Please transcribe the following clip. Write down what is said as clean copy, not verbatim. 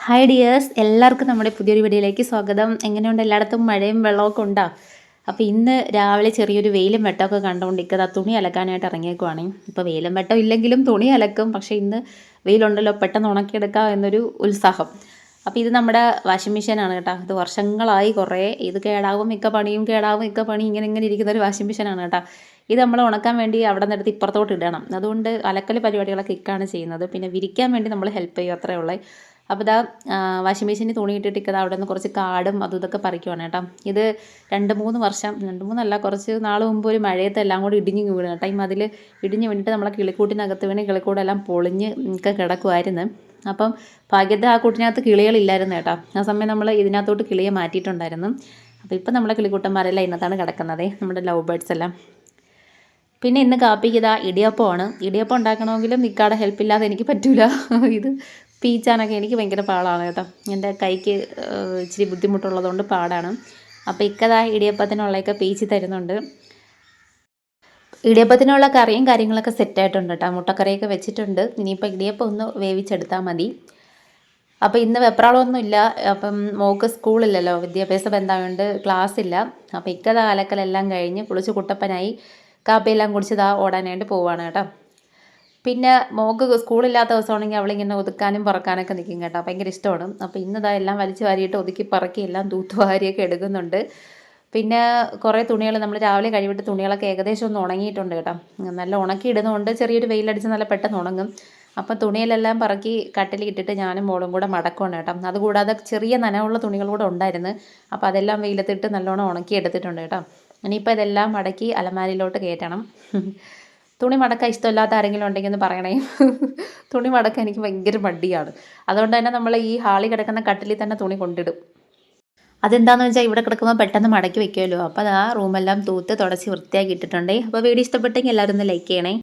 Hi dears, എല്ലാവർക്കും നമ്മുടെ പുതിയൊരു വീഡിയോയിലേക്ക് സ്വാഗതം. എങ്ങനെയുണ്ട്? എല്ലായിടത്തും മഴയും വെള്ളമൊക്കെ ഉണ്ടോ? അപ്പോൾ ഇന്ന് രാവിലെ ചെറിയൊരു വെയിലും വെട്ടമൊക്കെ കണ്ടുകൊണ്ടിരിക്കുക തുണി അലക്കാനായിട്ട് ഇറങ്ങിയേക്കുവാണ്. ഇപ്പോൾ വെയിലും വെട്ടം ഇല്ലെങ്കിലും തുണി അലക്കും. പക്ഷേ ഇന്ന് വെയിലുണ്ടല്ലോ, പെട്ടെന്ന് ഉണക്കിയെടുക്കാം എന്നൊരു ഉത്സാഹം. അപ്പോൾ ഇത് നമ്മുടെ വാഷിംഗ് മെഷീനാണ് കേട്ടോ. ഇത് വർഷങ്ങളായി കുറേ ഇത് കേടാവും മിക്ക പണിയും ഇങ്ങനെ ഇരിക്കുന്ന ഒരു വാഷിംഗ് മെഷീനാണ് കേട്ടോ. ഇത് നമ്മൾ ഉണക്കാൻ വേണ്ടി അവിടെ നിന്നെടുത്ത് ഇപ്പുറത്തോട്ട് ഇടണം. അതുകൊണ്ട് അലക്കൽ പരിപാടികളൊക്കെ ഇക്കാണ് ചെയ്യുന്നത്. പിന്നെ വിരിക്കാൻ വേണ്ടി നമ്മൾ ഹെൽപ്പ് ചെയ്യും, അത്രയേ ഉള്ളൂ. അപ്പോൾ ഇതാ വാഷിംഗ് മെഷീനിൽ തുണി ഇട്ടിട്ട് അവിടെ നിന്ന് കുറച്ച് കാടും അതും ഇതൊക്കെ പറിക്കുവാണ് കേട്ടോ. ഇത് 2-3 കുറച്ച് നാൾ മുമ്പ് ഒരു മഴയത്ത് എല്ലാം കൂടി ഇടിഞ്ഞ് വീണ് കേട്ടോ. ഈ മതിൽ ഇടിഞ്ഞ് വീണിട്ട് നമ്മളെ കിളിക്കൂട്ടിനകത്ത് വീണ് കിളിക്കൂടെല്ലാം പൊളിഞ്ഞ് ഒക്കെ കിടക്കുമായിരുന്നു. അപ്പം ഭാഗ്യത്തെ ആ കൂട്ടിനകത്ത് കിളികളില്ലായിരുന്നു കേട്ടോ. ആ സമയം നമ്മൾ ഇതിനകത്തോട്ട് കിളിയെ മാറ്റിയിട്ടുണ്ടായിരുന്നു. അപ്പോൾ ഇപ്പം നമ്മളെ കിളിക്കൂട്ടന്മാരെല്ലാം ഇന്നത്താണ് കിടക്കുന്നത്, നമ്മുടെ ലവ് ബേർഡ്സ് എല്ലാം. പിന്നെ ഇന്ന് കാപ്പിക്ക് ഇതാ ഇടിയപ്പമാണ്. ഇടിയപ്പം ഉണ്ടാക്കണമെങ്കിലും നിൽക്കാതെ ഹെൽപ്പില്ലാതെ എനിക്ക് പറ്റില്ല. ഇത് പീച്ചാനൊക്കെ എനിക്ക് ഭയങ്കര പാടാണ് കേട്ടോ. എൻ്റെ കൈക്ക് ഇച്ചിരി ബുദ്ധിമുട്ടുള്ളതുകൊണ്ട് പാടാണ്. അപ്പോൾ ഇക്കതാ ഇടിയപ്പത്തിനുള്ളതൊക്കെ പീച്ച് തരുന്നുണ്ട്. ഇടിയപ്പത്തിനുള്ള കറിയും കാര്യങ്ങളൊക്കെ സെറ്റായിട്ടുണ്ട് കേട്ടോ. മുട്ടക്കറിയൊക്കെ വെച്ചിട്ടുണ്ട്. ഇനിയിപ്പോൾ ഇടിയപ്പം ഒന്ന് വേവിച്ചെടുത്താൽ മതി. അപ്പോൾ ഇന്ന് വെപ്രാളമൊന്നുമില്ല. അപ്പം മോൾക്ക് സ്കൂളില്ലല്ലോ, വിദ്യാഭ്യാസ ബന്ധമായതുകൊണ്ട് ക്ലാസ് ഇല്ല. അപ്പോൾ ഇക്കതാ അലക്കലെല്ലാം കഴിഞ്ഞ് കുളിച്ച് കുട്ടപ്പനായി കാപ്പിയെല്ലാം കുടിച്ചതാ ഓടാനായിട്ട് പോവുകയാണ് കേട്ടോ. പിന്നെ മോൾക്ക് സ്കൂളില്ലാത്ത ദിവസമാണെങ്കിൽ അവളിങ്ങനെ ഒതുക്കാനും പറക്കാനൊക്കെ നിൽക്കും കേട്ടോ. ഭയങ്കര ഇഷ്ടമാണ്. അപ്പോൾ ഇന്നിതാ എല്ലാം വലിച്ചു വാരിയിട്ട് ഒതുക്കി പറക്കി എല്ലാം തൂത്തുവാരിയൊക്കെ എടുക്കുന്നുണ്ട്. പിന്നെ കുറേ തുണികൾ നമ്മൾ രാവിലെ കഴിവിട്ട് തുണികളൊക്കെ ഏകദേശം ഒന്ന് ഉണങ്ങിയിട്ടുണ്ട് കേട്ടോ. നല്ല ഉണക്കി ഇടുന്നതുകൊണ്ട് ചെറിയൊരു വെയിലടിച്ച് നല്ല പെട്ടെന്ന് ഉണങ്ങും. അപ്പോൾ തുണിയിലെല്ലാം പറക്കി കട്ടിലിട്ടിട്ട് ഞാനും മോളും കൂടെ മടക്കുവാണ് കേട്ടോ. അതുകൂടാതെ ചെറിയ നനവുള്ള തുണികൾ കൂടെ ഉണ്ടായിരുന്നു. അപ്പോൾ അതെല്ലാം വെയിലത്തിട്ട് നല്ലോണം ഉണക്കി എടുത്തിട്ടുണ്ട് കേട്ടോ. ഇനിയിപ്പോൾ ഇതെല്ലാം മടക്കി അലമാരിയിലോട്ട് കയറ്റണം. തുണി മടക്കാൻ ഇഷ്ടമില്ലാത്ത ആരെങ്കിലും ഉണ്ടെങ്കിൽ ഒന്ന് പറയണേ. തുണി മടക്കാൻ എനിക്ക് ഭയങ്കര മടിയാണ്. അതുകൊണ്ട് തന്നെ നമ്മൾ ഈ ഹാളിൽ കിടക്കുന്ന കട്ടിലിൽ തന്നെ തുണി കൊണ്ടിടും. അതെന്താണെന്ന് വെച്ചാൽ ഇവിടെ കിടക്കുമ്പോൾ പെട്ടെന്ന് മടക്കി വെക്കുമല്ലോ. അപ്പോൾ അത് ആ റൂമെല്ലാം തൂത്ത് തുടച്ച് വൃത്തിയാക്കി ഇട്ടിട്ടുണ്ടേ. അപ്പോൾ വീഡിയോ ഇഷ്ടപ്പെട്ടെങ്കിൽ എല്ലാവരും ഒന്ന് ലൈക്ക് ചെയ്യണേ.